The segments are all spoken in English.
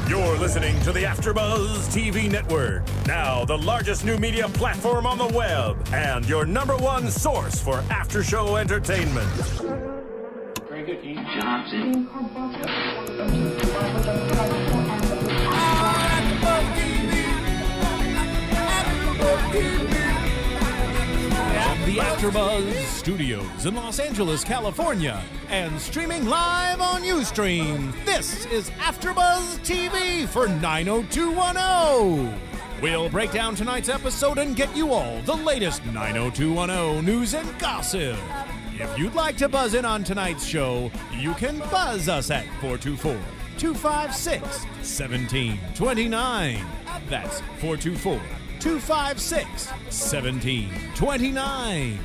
You're listening to the AfterBuzz TV network, now the largest new media platform on the web, and your #1 source for after-show entertainment. Very good, King Johnson. At the AfterBuzz Studios in Los Angeles, California, and streaming live on Ustream, this is AfterBuzz TV for 90210. We'll break down tonight's episode and get you all the latest 90210 news and gossip. If you'd like to buzz in on tonight's show, you can buzz us at 424-256-1729. That's 424-256-1729.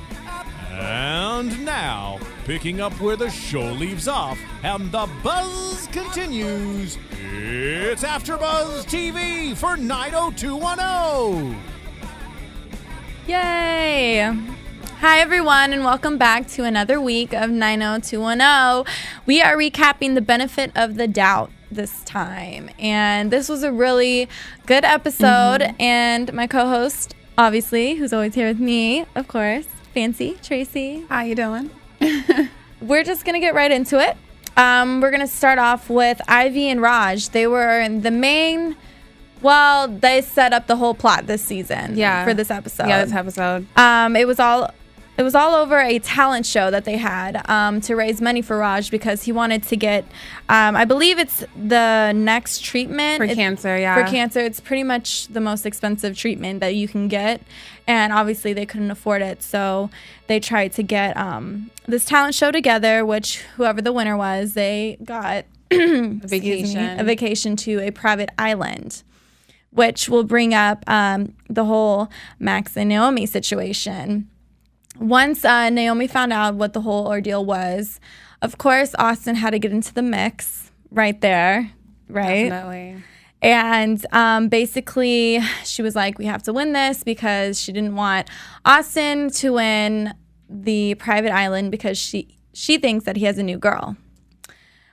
And now, picking up where the show leaves off and the buzz continues, it's AfterBuzz TV for 90210. Yay! Hi everyone, and welcome back to another week of 90210. We are recapping the benefit of the doubt this time, and this was a really good episode. And my co-host, obviously, who's always here with me, of course, Fancy Tracy. How you doing? We're just gonna get right into it. We're gonna start off with Ivy and Raj. They were the main. Well, they set up the whole plot this season. Yeah. For this episode. Yeah, this episode. It was all over a talent show that they had to raise money for Raj because he wanted to get, I believe it's the next treatment. For cancer, yeah. For cancer. It's pretty much the most expensive treatment that you can get. And obviously they couldn't afford it. So they tried to get this talent show together, which whoever the winner was, they got a vacation to a private island, which will bring up the whole Max and Naomi situation. Once Naomi found out what the whole ordeal was, of course, Austin had to get into the mix right there, right? Definitely. And basically, she was like, we have to win this because she didn't want Austin to win the private island because she thinks that he has a new girl.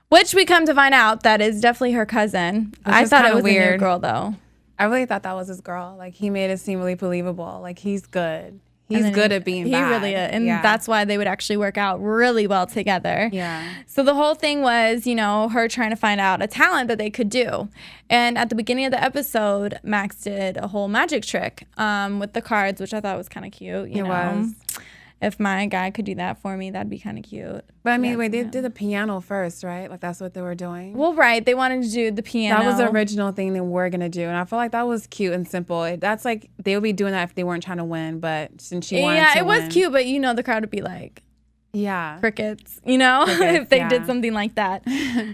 Which we come to find out that is definitely her cousin. I thought it was weird. A new girl, though. I really thought that was his girl. Like, he made it seem really believable. Like, he's good. He's good at being bad. He really is. And that's why they would actually work out really well together. Yeah. So the whole thing was, her trying to find out a talent that they could do. And at the beginning of the episode, Max did a whole magic trick with the cards, which I thought was kind of cute. It was. If my guy could do that for me, that'd be kind of cute. But I mean, wait, they did the piano first, right? Like, that's what they were doing? Well, right. They wanted to do the piano. That was the original thing they were going to do. And I feel like that was cute and simple. That's like, they would be doing that if they weren't trying to win. But since she wanted to win. Yeah, it was cute. But, the crowd would be like, crickets, Crickets, if they did something like that.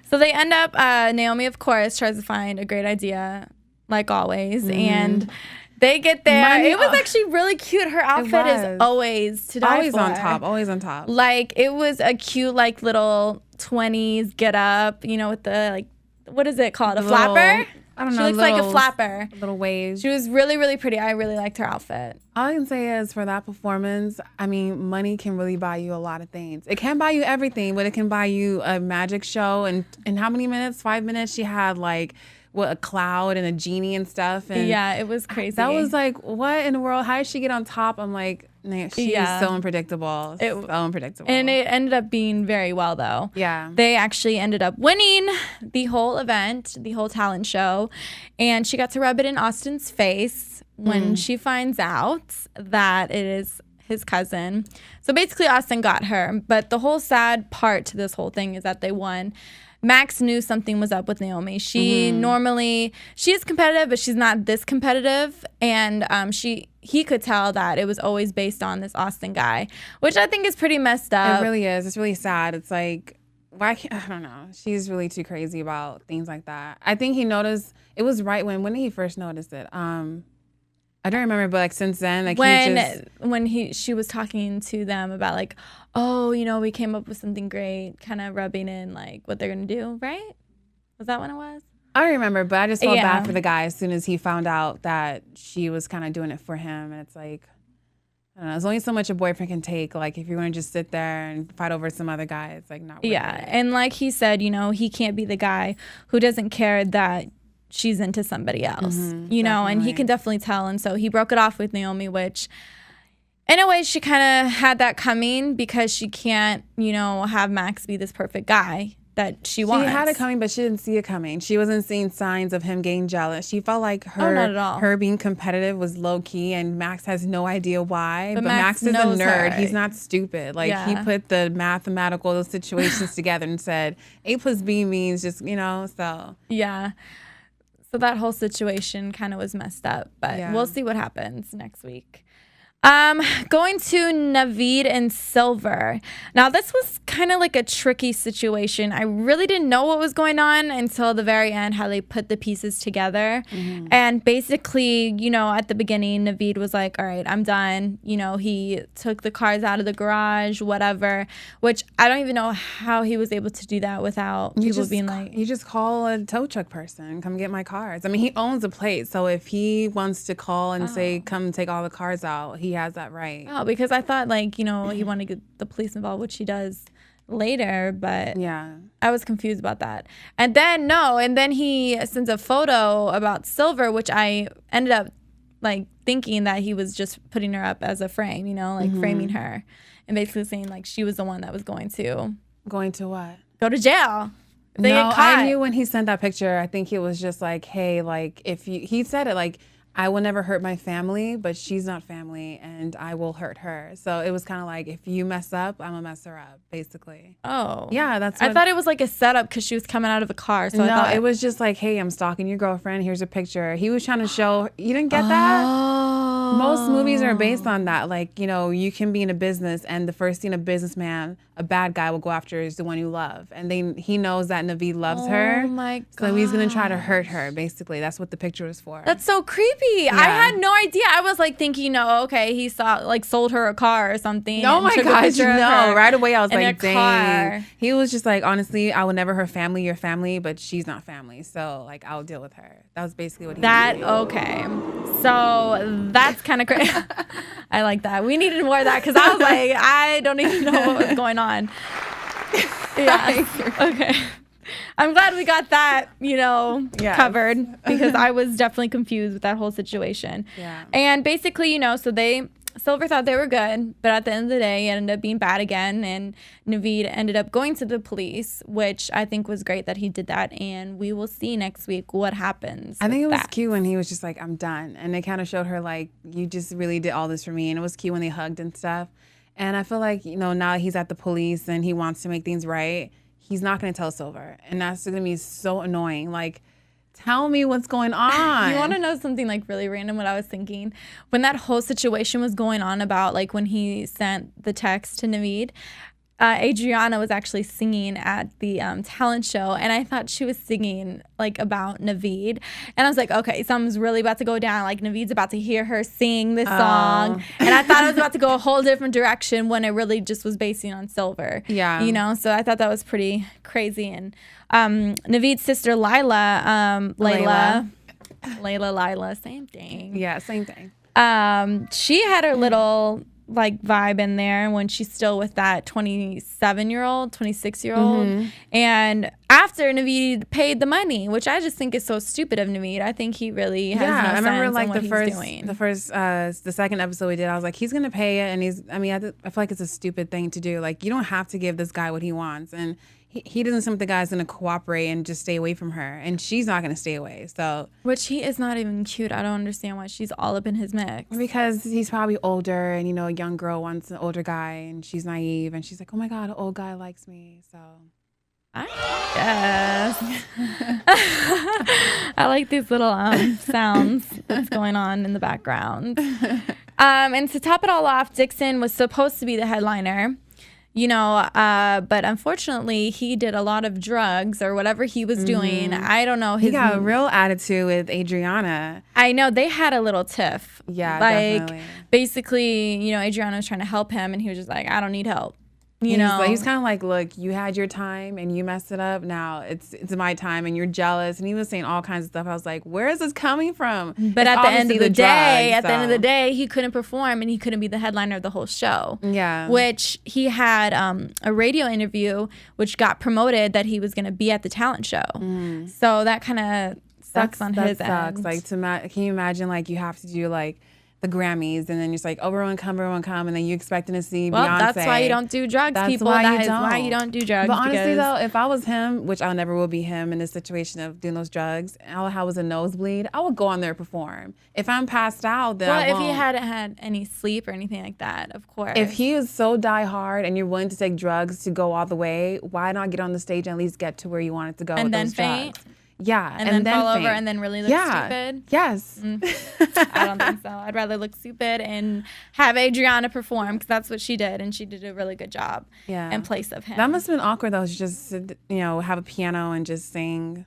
So they end up, Naomi, of course, tries to find a great idea, like always. And they get there. It was actually really cute. Her outfit is always to die for. Always on top. Like, it was a cute, like, little 20s get up, with the, like, what is it called? A flapper? I don't know. She looks like a flapper. Little waves. She was really, really pretty. I really liked her outfit. All I can say is for that performance, I mean, money can really buy you a lot of things. It can't buy you everything, but it can buy you a magic show. And in how many minutes? 5 minutes? She had, like, a cloud and a genie and stuff. And yeah, it was crazy. That was like, what in the world? How did she get on top? I'm like, she's so unpredictable. So unpredictable. And it ended up being very well, though. Yeah. They actually ended up winning the whole event, the whole talent show. And she got to rub it in Austin's face when she finds out that it is his cousin. So basically, Austin got her. But the whole sad part to this whole thing is that they won. Max knew something was up with Naomi. She is competitive, but she's not this competitive. And he could tell that it was always based on this Austin guy, which I think is pretty messed up. It really is. It's really sad. It's like, I don't know. She's really too crazy about things like that. I think he noticed, it was right when did he first notice it? I don't remember, but like since then, like when she was talking to them about like, oh, we came up with something great, kind of rubbing in like what they're gonna do, right? Was that when it was? I don't remember, but I just felt bad for the guy as soon as he found out that she was kind of doing it for him, and it's like, I don't know. There's only so much a boyfriend can take. Like if you want to just sit there and fight over some other guy, it's like not worth it. And like he said, he can't be the guy who doesn't care that she's into somebody else, you know, and he can definitely tell. And so he broke it off with Naomi, which in a way she kind of had that coming because she can't, you know, have Max be this perfect guy that she wants. She had it coming, but she didn't see it coming. She wasn't seeing signs of him getting jealous. She felt like not at all. her being competitive was low key, and Max has no idea why. But Max is a knows nerd. her. He's not stupid. Like he put the mathematical situations together and said A plus B means just, you know, so. Yeah. So that whole situation kind of was messed up, but we'll see what happens next week. Going to Naveed and Silver. Now, this was kind of like a tricky situation. I really didn't know what was going on until the very end, how they put the pieces together. And basically, you know, at the beginning, Naveed was like, all right, I'm done. You know, he took the cars out of the garage, whatever, which I don't even know how he was able to do that without people being like... You just call a tow truck person, come get my cars. I mean, he owns a place, so if he wants to call and say, come take all the cars out, he has that right. Oh, because I thought, like, you know, he wanted to get the police involved, which he does later, but I was confused about that. And then he sends a photo about Silver, which I ended up like thinking that he was just putting her up as a frame, you know, like framing her and basically saying like she was the one that was going to what? Go to jail. No, I knew when he sent that picture, I think it was just like, hey, like if you, he said it like, I will never hurt my family, but she's not family, and I will hurt her. So it was kind of like, if you mess up, I'm gonna mess her up, basically. Oh. Yeah, that's I thought it was like a setup because she was coming out of the car. So no, I thought it was just like, hey, I'm stalking your girlfriend. Here's a picture. He was trying to show, you didn't get that? Most movies are based on that. Like, you know, you can be in a business, and the first thing a businessman, a bad guy, will go after is the one you love. And then he knows that Naveed loves her. Oh my God. So he's gonna try to hurt her, basically. That's what the picture was for. That's so creepy. Yeah. I had no idea. I was like thinking, no, okay, he sold her a car or something. Oh my gosh, no. Right away I was like, dang. Car. He was just like, honestly, I would never hurt family, your family, but she's not family. So like, I'll deal with her. That was basically what he was doing. Okay. So that's kind of crazy. I like that. We needed more of that because I was like, I don't even know what was going on. Yeah. Okay. I'm glad we got that, you know, covered because I was definitely confused with that whole situation. Yeah. And basically, you know, so Silver thought they were good, but at the end of the day, it ended up being bad again. And Naveed ended up going to the police, which I think was great that he did that. And we will see next week what happens. I think it was cute when he was just like, I'm done. And they kind of showed her like, you just really did all this for me. And it was cute when they hugged and stuff. And I feel like, you know, now he's at the police and he wants to make things right. He's not going to tell Silver. And that's going to be so annoying. Like, tell me what's going on. You want to know something like really random? What I was thinking when that whole situation was going on about like when he sent the text to Naveed, Adrianna was actually singing at the talent show, and I thought she was singing like about Naveed, and I was like, okay, something's really about to go down. Like Naveed's about to hear her sing this song, and I thought it was about to go a whole different direction when it really just was basing on Silver. Yeah, you know. So I thought that was pretty crazy. And Naveed's sister Lila, same thing. Yeah, same thing. She had her little like vibe in there when she's still with that 26-year-old and after Naveed paid the money, which I just think is so stupid of Naveed. I think he really has no I remember sense like in what the second episode we did, I was like, he's gonna pay it, and I feel like it's a stupid thing to do. Like, you don't have to give this guy what he wants, and he doesn't think the guy's gonna cooperate and just stay away from her, and she's not gonna stay away. So, which he is not even cute. I don't understand why she's all up in his mix. Because he's probably older, and you know, a young girl wants an older guy, and she's naive, and she's like, oh my God, an old guy likes me. So, I guess. I like these little sounds that's going on in the background. And to top it all off, Dixon was supposed to be the headliner. You know, but unfortunately, he did a lot of drugs or whatever he was doing. I don't know. He got a real attitude with Adrianna. I know. They had a little tiff. Yeah, like, definitely. Basically, you know, Adrianna was trying to help him, and he was just like, I don't need help. You know, he's kind of like, look, you had your time and you messed it up. Now it's my time and you're jealous. And he was saying all kinds of stuff. I was like, where is this coming from? But at the end of the day, he couldn't perform and he couldn't be the headliner of the whole show. Yeah. Which he had a radio interview, which got promoted that he was going to be at the talent show. So that kind of sucks on his sucks. end. Like, can you imagine, like, you have to do, like, the Grammys, and then you're just like, everyone come, and then you expecting to see Beyonce. That's why you don't do drugs, people. That is why you don't do drugs. But honestly, though, if I was him, which I never will be him in this situation of doing those drugs, and all I had was a nosebleed, I would go on there and perform. If I'm passed out, then I won't. If he hadn't had any sleep or anything like that, of course. If he is so die hard and you're willing to take drugs to go all the way, why not get on the stage and at least get to where you wanted to go and with then those faint? drugs? Yeah, and then fall over and then really look stupid. Yes. I don't think so. I'd rather look stupid and have Adrianna perform, because that's what she did, and she did a really good job in place of him. That must have been awkward though, just to, have a piano and just sing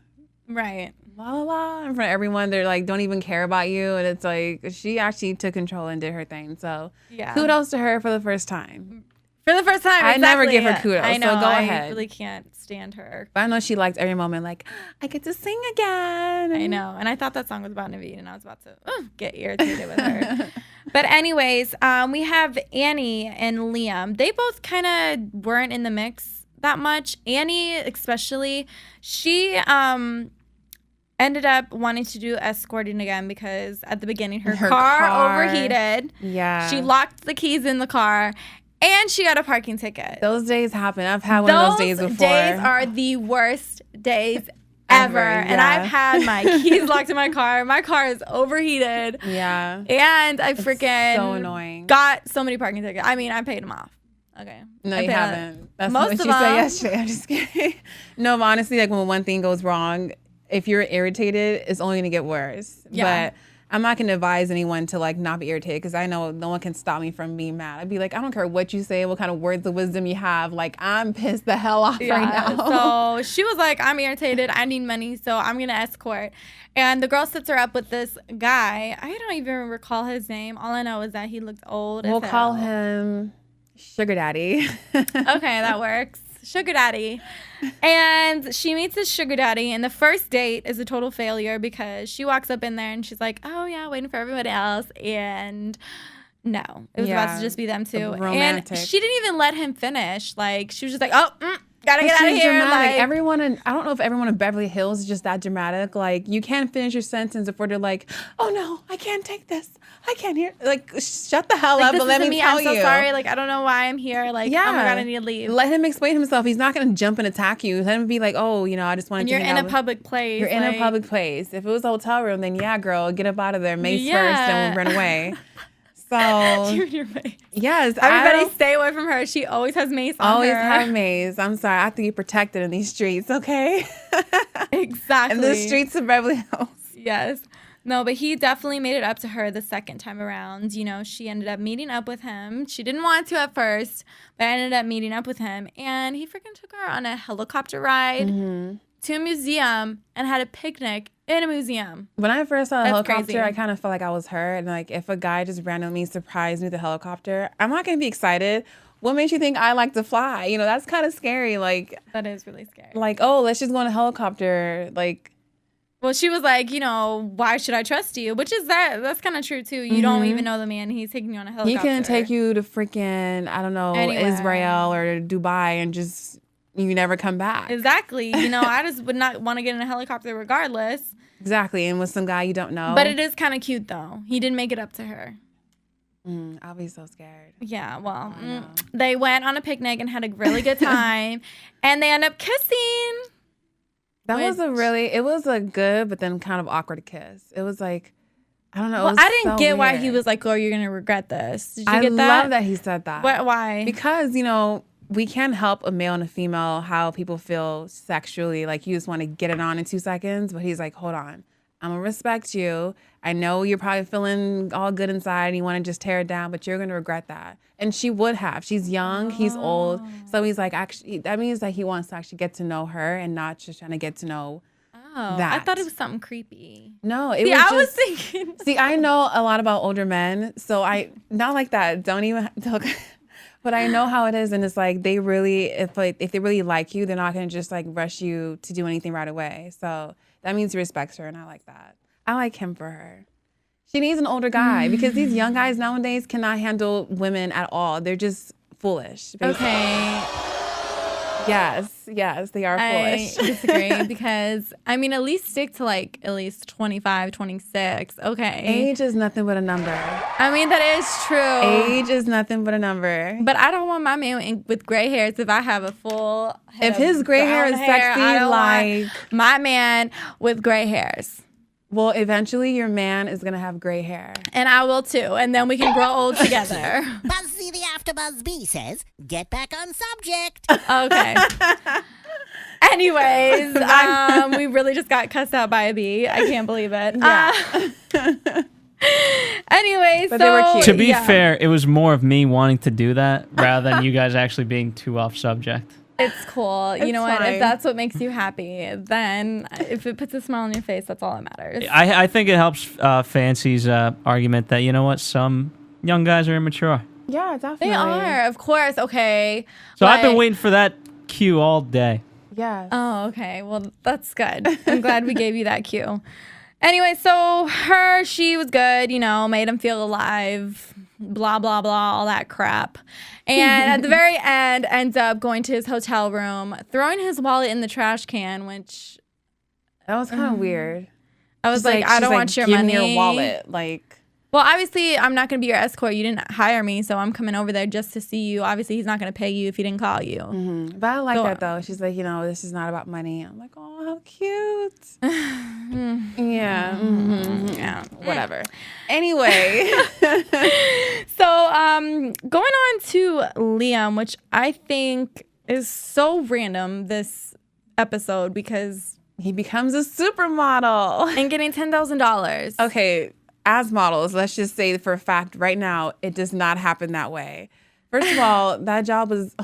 right la la la in front of everyone. They're like, don't even care about you, and it's like she actually took control and did her thing. So kudos to her for the first time. For the first time, I never give her kudos. I know. So go I ahead. really can't stand her. But I know she liked every moment. Like, I get to sing again. I know. And I thought that song was about Naveed, and I was about to get irritated with her. But anyways, we have Annie and Liam. They both kind of weren't in the mix that much. Annie, especially, she ended up wanting to do escorting again because at the beginning her car overheated. Yeah. She locked the keys in the car. And she got a parking ticket. Those days happen. I've had one of those days before. Those days are the worst days ever. And I've had my keys locked in my car. My car is overheated. Yeah. And I freaking so annoying. Got so many parking tickets. I mean, I paid them off. Okay. No, you haven't. That's most what of you said them. yesterday. I'm just kidding. No, but honestly, like when one thing goes wrong, if you're irritated, it's only going to get worse. Yeah. But I'm not going to advise anyone to like not be irritated, because I know no one can stop me from being mad. I'd be like, I don't care what you say, what kind of words of wisdom you have. Like, I'm pissed the hell off right now. So she was like, I'm irritated. I need money, so I'm going to escort. And the girl sets her up with this guy. I don't even recall his name. All I know is that he looked old. We'll call him Sugar Daddy. Okay, that works. Sugar Daddy. And she meets this sugar daddy, and the first date is a total failure because she walks up in there and she's like, oh yeah, waiting for everybody else, and no, it was about to just be them two. Romantic. And she didn't even let him finish. Like, she was just like, oh, gotta get out of here. Like, everyone I don't know if everyone in Beverly Hills is just that dramatic. Like, you can't finish your sentence before they're like, oh no, I can't take this. I can't hear. Like, shut the hell up and let me tell you. I'm so sorry. Like, I don't know why I'm here. Like, oh my God, I need to leave. Let him explain himself. He's not going to jump and attack you. Let him be like, oh, I just wanted to. And you're in a public place. You're in a public place. If it was a hotel room, then yeah, girl, get up out of there. Mace first, and we'll run away. So, yes. Everybody stay away from her. She always has mace on her. Always have mace. I'm sorry. I have to be protected in these streets, okay? Exactly. In the streets of Beverly Hills. Yes. No, but he definitely made it up to her the second time around. She ended up meeting up with him. She didn't want to at first, but ended up meeting up with him. And he freaking took her on a helicopter ride to a museum and had a picnic in a museum. When I first saw the helicopter, crazy. I kind of felt like I was her. And like, if a guy just randomly surprised me with a helicopter, I'm not going to be excited. What makes you think I like to fly? That's kind of scary. Like, that is really scary. Like, oh, let's just go on a helicopter. Like, well, she was like, why should I trust you? Which is that's kind of true too. You don't even know the man. He's taking you on a helicopter. He can take you to freaking, I don't know, anywhere. Israel or Dubai, and just you never come back. Exactly. I just would not want to get in a helicopter regardless. Exactly. And with some guy you don't know. But it is kind of cute though. He didn't make it up to her. I'll be so scared. Yeah, well, they went on a picnic and had a really good time, and they end up kissing. It was a good, but then kind of awkward kiss. It was like, I don't know. Well, I didn't get why he was like, oh, you're going to regret this. Did you get that? I love that he said that. Why? Because, we can't help a male and a female how people feel sexually. Like, you just want to get it on in 2 seconds. But he's like, hold on. I'm going to respect you. I know you're probably feeling all good inside and you want to just tear it down, but you're going to regret that. And she would have. She's young. He's old. So he's like, actually, that means that he wants to actually get to know her and not just trying to get to know that. I thought it was something creepy. No, I was thinking. See, I know a lot about older men. So not like that. Don't even talk. But I know how it is. And it's like, they really, if they really like you, they're not going to just like rush you to do anything right away. So that means he respects her, and I like that. I like him for her. She needs an older guy because these young guys nowadays cannot handle women at all. They're just foolish. Basically. Okay. Yes. Yes, they are I foolish. disagree because, I mean, at least stick to like at least 25, 26. Okay. Age is nothing but a number. I mean, that is true. Age is nothing but a number. But I don't want my man with gray hairs if I have a full head If of his gray hair brown is sexy, I don't like- want my man with gray hairs. Well, eventually your man is going to have gray hair. And I will too. And then we can grow old together. Buzzy the AfterBuzz B says, get back on subject. Okay. Anyways, we really just got cussed out by a bee. I can't believe it. Yeah. Anyways, But they were cute. To be fair, it was more of me wanting to do that rather than you guys actually being too off subject. it's cool. You It's know what? fine. If that's what makes you happy, then if it puts a smile on your face, that's all that matters. I think it helps Fancy's argument that, you know what, some young guys are immature. Yeah, definitely. They are, of course. Okay. So I've been But- waiting for that cue all day. Yeah. Oh, okay. Well, that's good. I'm glad we gave you that cue. Anyway, so she was good, you know, made him feel alive, blah, blah, blah, all that crap. And at the very end, ends up going to his hotel room, throwing his wallet in the trash can, which That was kind of weird. I was like, I she's don't want your give money. me your wallet. Like, Well, obviously, I'm not going to be your escort. You didn't hire me, so I'm coming over there just to see you. Obviously, he's not going to pay you if he didn't call you. but I like Go that on. though. She's like, you know, this is not about money. I'm like, oh, how cute. Yeah. Yeah. Whatever. Anyway. So, going on to Liam, which I think is so random this episode because He becomes a supermodel. and getting $10,000. Okay, as models, let's just say for a fact right now, it does not happen that way. First of all, that job was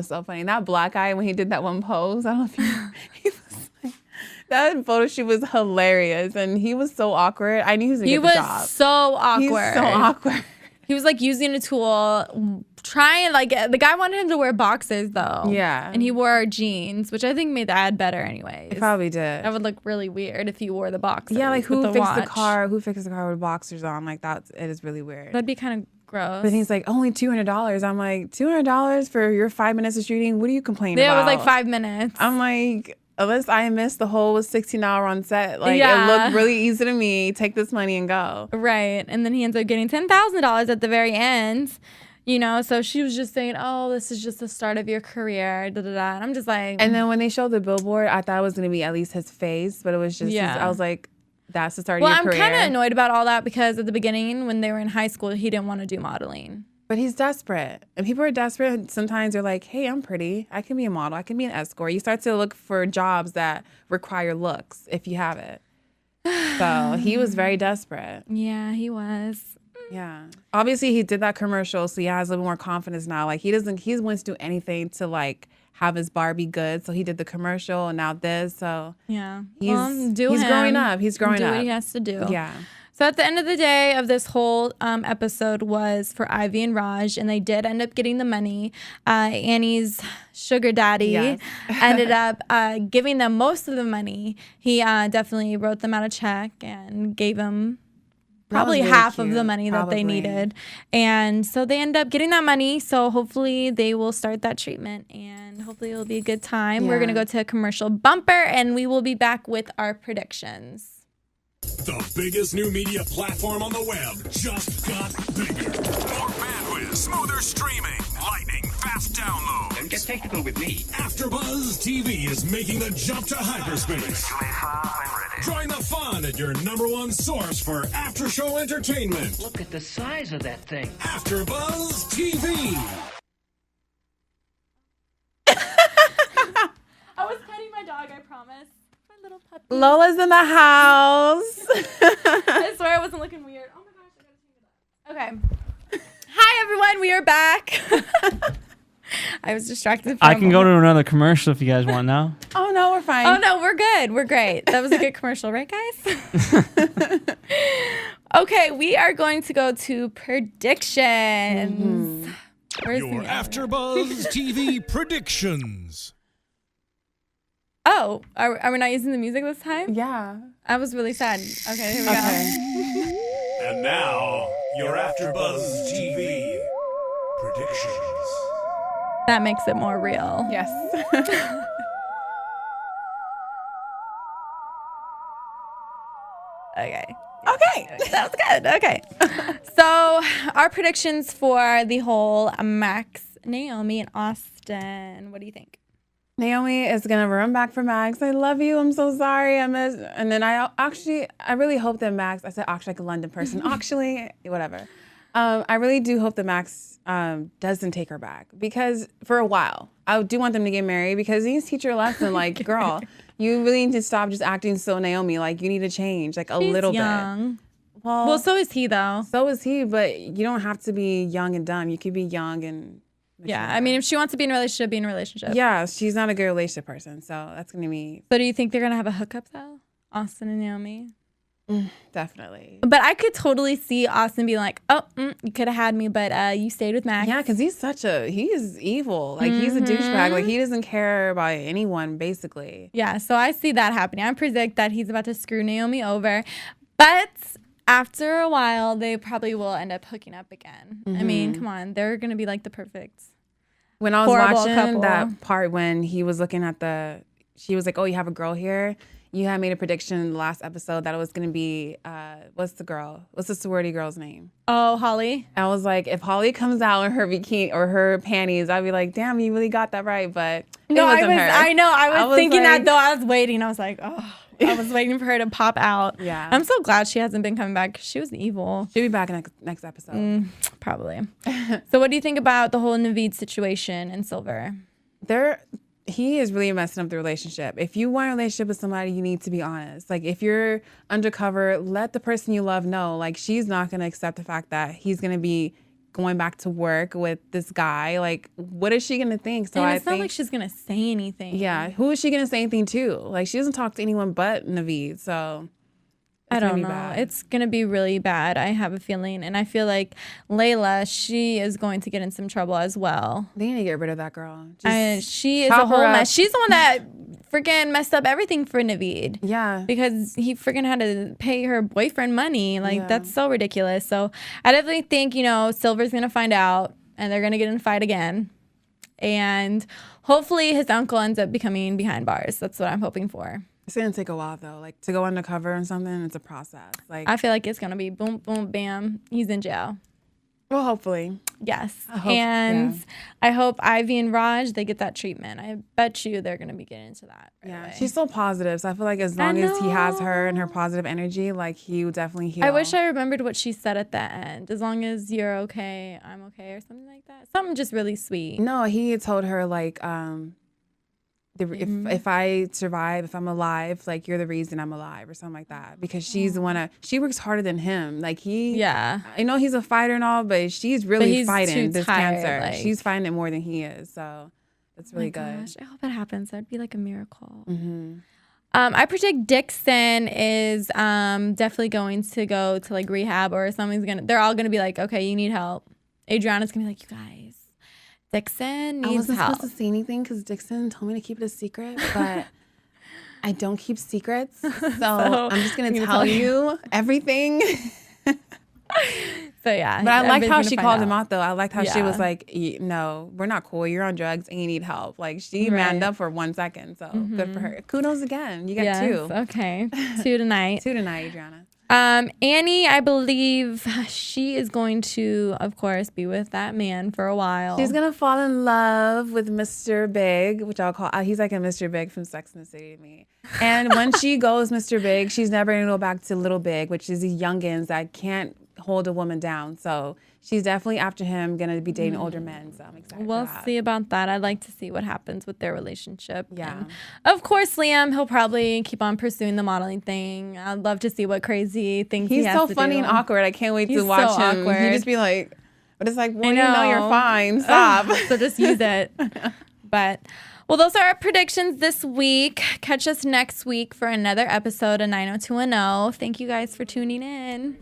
so funny. That black guy when he did that one pose, I don't know if he was like, that photo shoot was hilarious, and he was so awkward. I knew he was gonna He get was the job. so awkward. He's so awkward. He was like using a tool, trying like the guy wanted him to wear boxers though. Yeah. And he wore jeans, which I think made the ad better anyways. He probably did. That would look really weird if you wore the boxers. Yeah, like who with fixed the watch. car? Who fixed the car with boxers on? Like it is really weird. That'd be kind of gross. But he's like, only $200. I'm like, $200 for your 5 minutes of shooting? What are you complaining yeah, about? it was like 5 minutes. I'm like, unless I missed the whole 16-hour on set. Like, Yeah. it looked really easy to me. Take this money and go. Right. And then he ends up getting $10,000 at the very end. You know, so she was just saying, oh, this is just the start of your career. Da, da, da. And I'm just like. And then when they showed the billboard, I thought it was going to be at least his face. But it was just, Yeah. I was like, that's the start well, of your I'm career. kind of annoyed about all that because at the beginning, when they were in high school, he didn't want to do modeling. But he's desperate. And people are desperate. And sometimes they're like, hey, I'm pretty. I can be a model. I can be an escort. You start to look for jobs that require looks if you have it. So he was very desperate. Yeah, he was. Yeah. Obviously, he did that commercial, so he has a little more confidence now. Like, he wants to do anything to, like, have his Barbie good. So he did the commercial and now this. So Yeah. he's, Well, he's growing up. He's growing do up. what he has to do. Yeah. So at the end of the day of this whole episode was for Ivy and Raj, and they did end up getting the money. Annie's sugar daddy Yes. ended up giving them most of the money. He definitely wrote them out a check and gave them probably really half of the cute. money that they Probably. needed. And so they end up getting that money. So hopefully they will start that treatment and hopefully it'll be a good time. We're Yeah. going to go to a commercial bumper and we will be back with our predictions. The biggest new media platform on the web just got bigger. More bandwidth, smoother streaming, lightning fast download. Don't get technical with me. AfterBuzz TV is making the jump to hyperspace. Join the fun at your #1 source for after-show entertainment. Look at the size of that thing. AfterBuzz TV. I was petting my dog, I promise. My little puppy. Lola's in the house. I swear I wasn't looking weird. Oh my gosh, I gotta change it up. Okay. Hi everyone, we are back. I was distracted. For I a can go to moment. another commercial if you guys want now. Oh, no, we're fine. Oh no, we're good. We're great. That was a good commercial, right, guys? Okay, we are going to go to predictions. Where's Your the- AfterBuzz TV predictions. Oh, are we not using the music this time? Yeah. I was really sad. Okay, here we Okay. And now, your AfterBuzz TV predictions. go. That makes it more real. Yes. Okay. Okay. That was good. Okay. So our predictions for the whole Max, Naomi, and Austin. What do you think? Naomi is gonna run back for Max. I love you. I'm so sorry. And then I really hope that Max. I said actually like a London person. Actually, whatever. I really do hope that Max doesn't take her back, because for a while I do want them to get married, because he needs to teach her a lesson. Like, girl, you really need to stop just acting so Naomi. Like, you need to change like a little young. bit. Well, so is he though. So is he, but you don't have to be young and dumb. You could be young and yeah. I mean, if she wants to be in a relationship, be in a relationship. Yeah, she's not a good relationship person, so that's gonna be. So do you think they're gonna have a hookup though, Austin and Naomi? Definitely. But I could totally see Austin being like, "Oh, you could have had me, but you stayed with Max." Yeah, because he is evil. Like, he's a douchebag. Like, he doesn't care about anyone, basically. Yeah, so I see that happening. I predict that he's about to screw Naomi over, but after a while, they probably will end up hooking up again. I mean, come on, they're gonna be like the perfect. When I was horrible watching couple. that part when he was looking at she was like, "Oh, you have a girl here." You had made a prediction in the last episode that it was going to be, what's the sorority girl's name? Oh, Holly. I was like, if Holly comes out in her bikini or her panties, I'd be like, damn, you really got that right. But it wasn't her. I know. I was thinking like, that though. I was waiting. I was like, oh, I was waiting for her to pop out. Yeah. I'm so glad she hasn't been coming back. She was evil. She'll be back next episode. Probably. So what do you think about the whole Naveed situation and Silver? He is really messing up the relationship. If you want a relationship with somebody, you need to be honest. Like, if you're undercover, let the person you love know. Like, she's not going to accept the fact that he's going to be going back to work with this guy. Like, what is she going to think? So and it's not like she's going to say anything. Yeah. Who is she going to say anything to? Like, she doesn't talk to anyone but Naveed. So I don't know. Bad. It's going to be really bad. I have a feeling. And I feel like Layla, she is going to get in some trouble as well. They need to get rid of that girl. She is a whole mess. She's the one that freaking messed up everything for Naveed. Yeah. Because he freaking had to pay her boyfriend money. Like, that's so ridiculous. So I definitely think, Silver's going to find out and they're going to get in a fight again. And hopefully his uncle ends up becoming behind bars. That's what I'm hoping for. It's gonna take a while though. Like, to go undercover and something, it's a process. Like, I feel like it's gonna be boom, boom, bam. He's in jail. Well, hopefully. Yes. I hope Ivy and Raj, they get that treatment. I bet you they're gonna be getting into that. Right away. She's so positive. So I feel like as long as he has her and her positive energy, like, he will definitely heal. I wish I remembered what she said at the end. As long as you're okay, I'm okay, or something like that. Something just really sweet. No, he told her like, if I survive, if I'm alive, like, you're the reason I'm alive, or something like that. Because she's the one she works harder than him. Like, I know he's a fighter and all, but she's really fighting this cancer. Like, she's fighting it more than he is. So it's really good. Gosh, I hope it happens. That'd be like a miracle. I predict Dixon is definitely going to go to like rehab, or they're all gonna be like, okay, you need help. Adrianna's gonna be like, you guys, Dixon needs help. I wasn't supposed to say anything because Dixon told me to keep it a secret, but I don't keep secrets. So I'm just going to tell you everything. So, yeah. But I liked how she called him out, though. I liked how she was like, no, we're not cool. You're on drugs and you need help. Like, she manned up for 1 second. So good for her. Kudos again. You got 2. Okay. 2 tonight. 2 tonight, Adrianna. Annie, I believe she is going to, of course, be with that man for a while. She's going to fall in love with Mr. Big, which I'll call, he's like a Mr. Big from Sex and the City to me. And when she goes Mr. Big, she's never going to go back to Little Big, which is these youngins that can't hold a woman down. So she's definitely after him, going to be dating older men. So I'm excited We'll for that. see about that. I'd like to see what happens with their relationship. Yeah. And of course, Liam, he'll probably keep on pursuing the modeling thing. I'd love to see what crazy things he has so to funny do. and awkward. I can't wait to He's watch so him. awkward. He just be like, but it's like, well, you know you're fine. Stop. So just use it. But, well, those are our predictions this week. Catch us next week for another episode of 90210. Thank you guys for tuning in.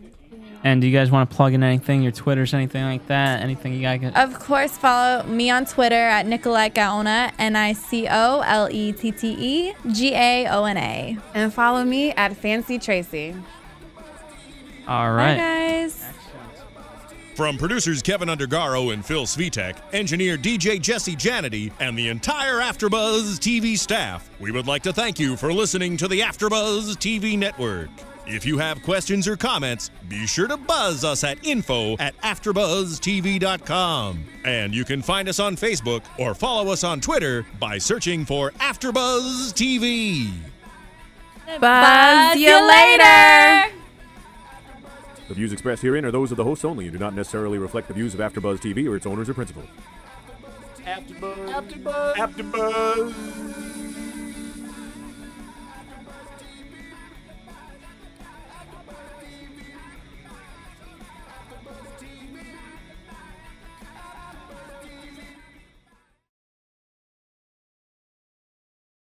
And do you guys want to plug in anything, your Twitters, anything like that? Anything you guys? Of course, follow me on Twitter at Nicolette Gaona, NicoletteGaona. And follow me at Fancy Tracy. All right. Bye, guys. From producers Kevin Undergaro and Phil Svitek, engineer DJ Jesse Janity, and the entire AfterBuzz TV staff, we would like to thank you for listening to the AfterBuzz TV network. If you have questions or comments, be sure to buzz us at info@AfterBuzzTV.com. And you can find us on Facebook or follow us on Twitter by searching for AfterBuzz TV. Buzz you later. The views expressed herein are those of the hosts only and do not necessarily reflect the views of AfterBuzz TV or its owners or principals. AfterBuzz. AfterBuzz. AfterBuzz.